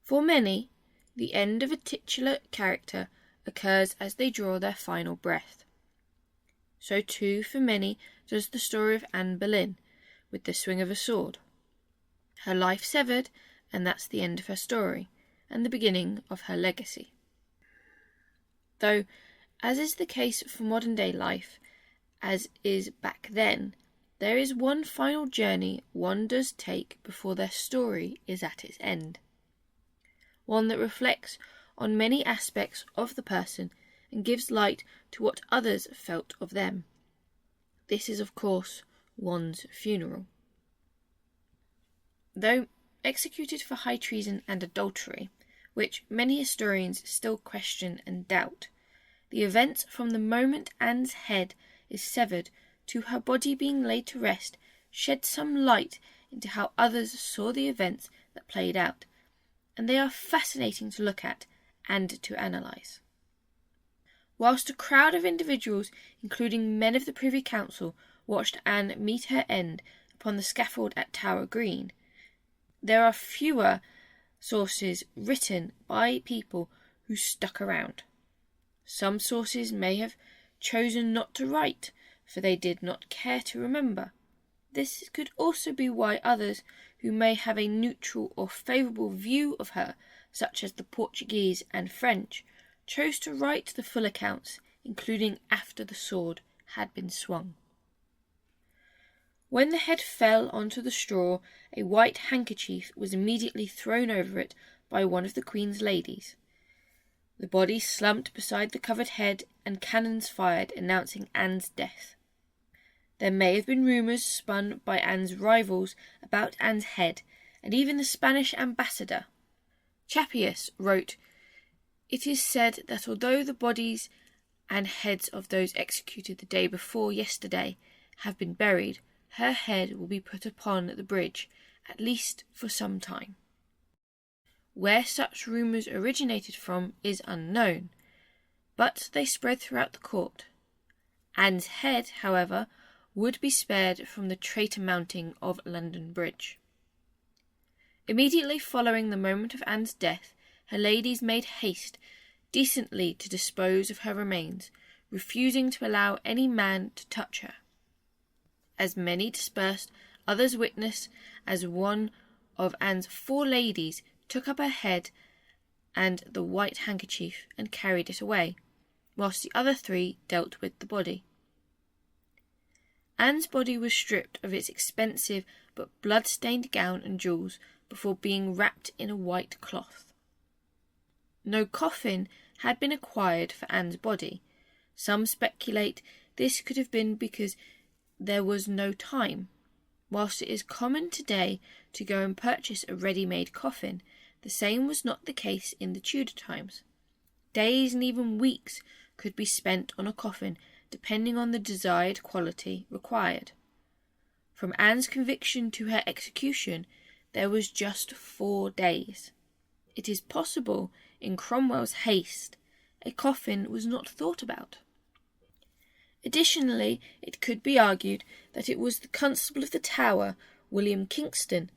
For many, the end of a titular character occurs as they draw their final breath. So too, for many, does the story of Anne Boleyn, with the swing of a sword. Her life severed, and that's the end of her story, and the beginning of her legacy. Though, as is the case for modern-day life, as is back then, there is one final journey one does take before their story is at its end. One that reflects on many aspects of the person and gives light to what others felt of them. This is, of course, one's funeral. Though executed for high treason and adultery, which many historians still question and doubt, the events from the moment Anne's head is severed to her body being laid to rest shed some light into how others saw the events that played out, and they are fascinating to look at and to analyse. Whilst a crowd of individuals, including men of the Privy Council, watched Anne meet her end upon the scaffold at Tower Green, there are fewer sources written by people who stuck around. Some sources may have chosen not to write, for they did not care to remember. This could also be why others who may have a neutral or favourable view of her, such as the Portuguese and French, chose to write the full accounts, including after the sword had been swung. When the head fell onto the straw, a white handkerchief was immediately thrown over it by one of the Queen's ladies. The body slumped beside the covered head and cannons fired, announcing Anne's death. There may have been rumours spun by Anne's rivals about Anne's head, and even the Spanish ambassador. Chapius wrote, "It is said that although the bodies and heads of those executed the day before yesterday have been buried, her head will be put upon the bridge, at least for some time." Where such rumours originated from is unknown, but they spread throughout the court. Anne's head, however, would be spared from the traitor mounting of London Bridge. Immediately following the moment of Anne's death, her ladies made haste decently to dispose of her remains, refusing to allow any man to touch her. As many dispersed, others witnessed as one of Anne's 4 ladies took up her head and the white handkerchief and carried it away, whilst the other 3 dealt with the body. Anne's body was stripped of its expensive but blood-stained gown and jewels before being wrapped in a white cloth. No coffin had been acquired for Anne's body. Some speculate this could have been because there was no time. Whilst it is common today to go and purchase a ready-made coffin, the same was not the case in the Tudor times. Days and even weeks could be spent on a coffin, depending on the desired quality required. From Anne's conviction to her execution, there was just 4 days. It is possible, in Cromwell's haste, a coffin was not thought about. Additionally, it could be argued that it was the Constable of the Tower, William Kingston,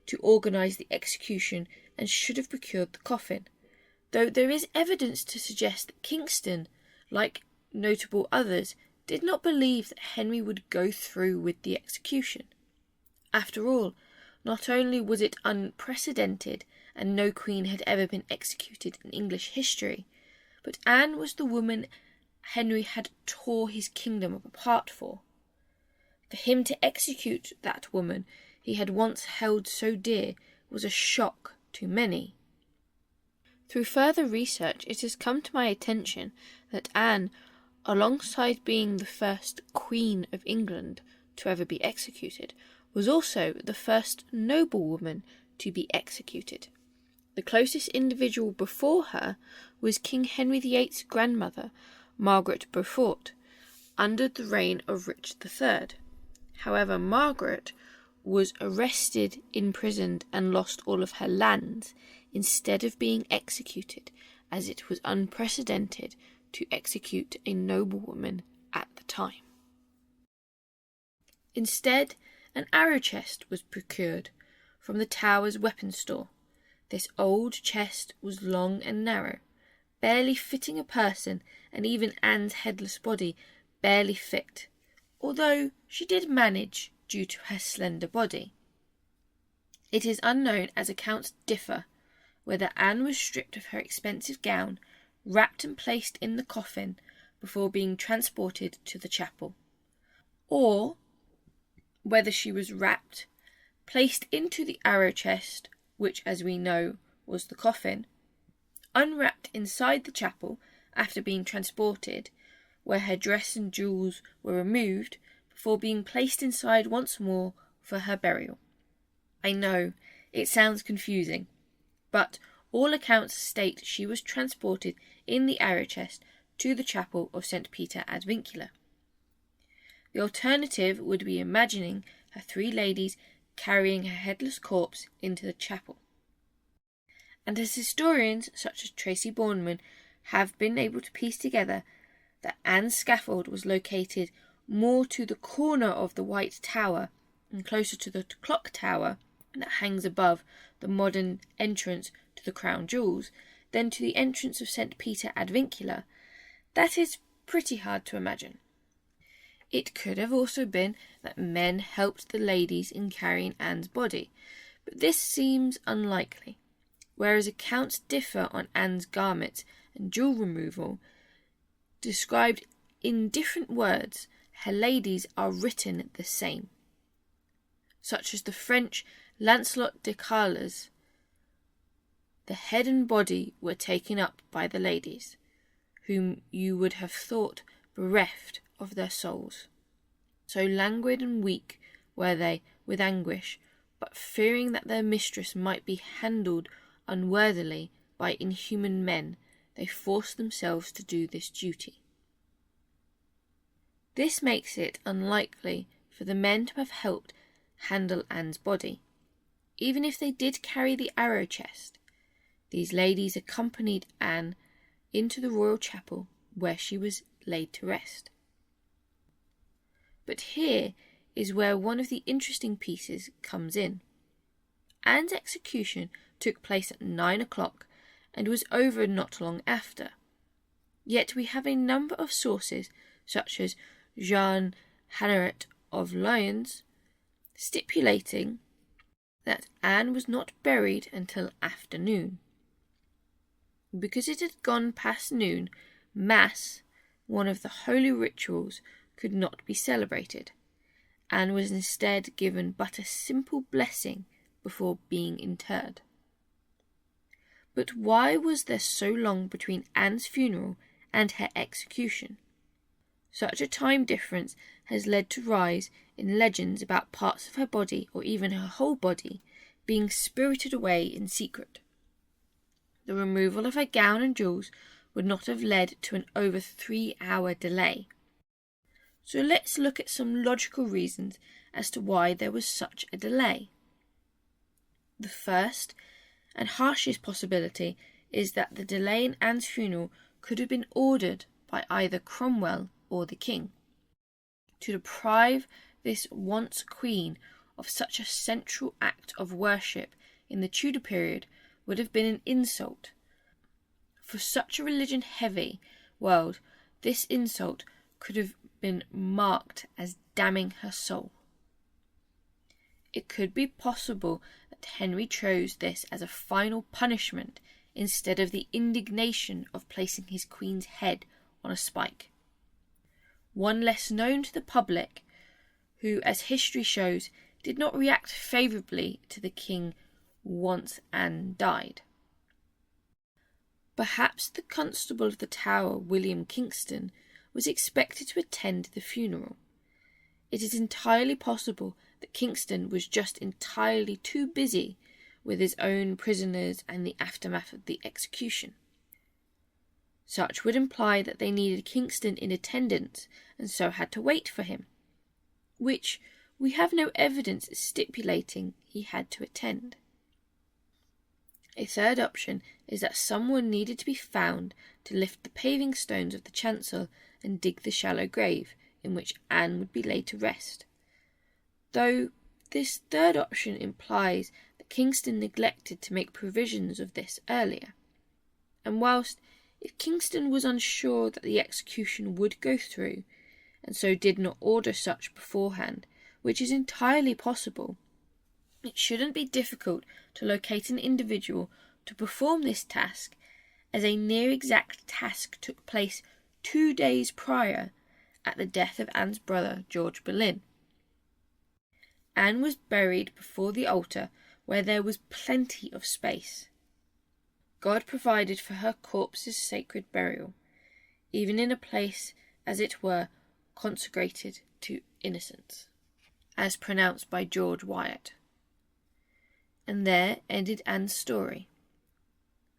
to organise the execution and should have procured the coffin, though there is evidence to suggest that Kingston, like notable others, did not believe that Henry would go through with the execution. After all, not only was it unprecedented, and no queen had ever been executed in English history, but Anne was the woman Henry had tore his kingdom apart for. For him to execute that woman he had once held so dear was a shock to many. Through further research, it has come to my attention that Anne, alongside being the first Queen of England to ever be executed, was also the first noblewoman to be executed. The closest individual before her was King Henry VIII's grandmother, Margaret Beaufort, under the reign of Richard III. However, Margaret was arrested, imprisoned, and lost all of her lands, instead of being executed, as it was unprecedented to execute a noblewoman at the time. Instead, an arrow chest was procured from the Tower's weapon store. This old chest was long and narrow, barely fitting a person, and even Anne's headless body barely fit, although she did manage due to her slender body. It is unknown, as accounts differ, whether Anne was stripped of her expensive gown, wrapped and placed in the coffin before being transported to the chapel, or whether she was wrapped, placed into the arrow chest, which, as we know, was the coffin, unwrapped inside the chapel after being transported, where her dress and jewels were removed, before being placed inside once more for her burial. I know, it sounds confusing, but all accounts state she was transported in the arrow chest to the chapel of St. Peter ad Vincula. The alternative would be imagining her three ladies carrying her headless corpse into the chapel. And as historians such as Tracy Borman have been able to piece together that Anne's scaffold was located more to the corner of the White Tower and closer to the clock tower that hangs above the modern entrance to the Crown Jewels than to the entrance of St. Peter ad Vincula, that is pretty hard to imagine. It could have also been that men helped the ladies in carrying Anne's body, but this seems unlikely, whereas accounts differ on Anne's garments and jewel removal. Described in different words, her ladies are written the same, such as the French Lancelot de Carles. The head and body were taken up by the ladies, whom you would have thought bereft of their souls. So languid and weak were they with anguish, but fearing that their mistress might be handled unworthily by inhuman men, they forced themselves to do this duty. This makes it unlikely for the men to have helped handle Anne's body. Even if they did carry the arrow chest, these ladies accompanied Anne into the royal chapel where she was laid to rest. But here is where one of the interesting pieces comes in. Anne's execution took place at 9 o'clock and was over not long after. Yet we have a number of sources, such as Jean Hanneret of Lyons, stipulating that Anne was not buried until afternoon. Because it had gone past noon, Mass, one of the holy rituals, could not be celebrated. Anne was instead given but a simple blessing before being interred. But why was there so long between Anne's funeral and her execution? Such a time difference has led to rise in legends about parts of her body, or even her whole body, being spirited away in secret. The removal of her gown and jewels would not have led to an over 3-hour delay. So let's look at some logical reasons as to why there was such a delay. The first and harshest possibility is that the delay in Anne's funeral could have been ordered by either Cromwell or the king. To deprive this once queen of such a central act of worship in the Tudor period would have been an insult. For such a religion-heavy world, this insult could have been marked as damning her soul. It could be possible that Henry chose this as a final punishment instead of the indignation of placing his queen's head on a spike. One less known to the public, who, as history shows, did not react favourably to the king once Anne died. Perhaps the Constable of the Tower, William Kingston, was expected to attend the funeral. It is entirely possible that Kingston was just entirely too busy with his own prisoners and the aftermath of the execution. Such would imply that they needed Kingston in attendance and so had to wait for him, which we have no evidence stipulating he had to attend. A third option is that someone needed to be found to lift the paving stones of the chancel and dig the shallow grave in which Anne would be laid to rest, though This third option implies that Kingston neglected to make provisions of this earlier. And whilst if Kingston was unsure that the execution would go through, and so did not order such beforehand, which is entirely possible, it shouldn't be difficult to locate an individual to perform this task, as a near exact task took place 2 days prior at the death of Anne's brother George Boleyn. Anne was buried before the altar where there was plenty of space. God provided for her corpse's sacred burial, even in a place, as it were, consecrated to innocence, as pronounced by George Wyatt. And there ended Anne's story.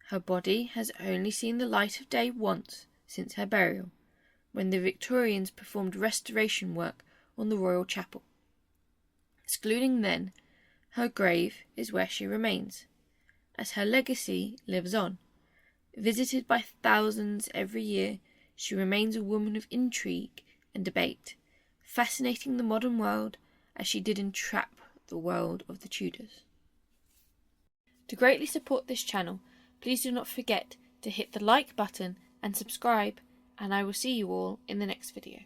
Her body has only seen the light of day once since her burial, when the Victorians performed restoration work on the royal chapel. Excluding then, her grave is where she remains, as her legacy lives on. Visited by thousands every year, she remains a woman of intrigue and debate, fascinating the modern world as she did entrap the world of the Tudors. To greatly support this channel, please do not forget to hit the like button and subscribe, and I will see you all in the next video.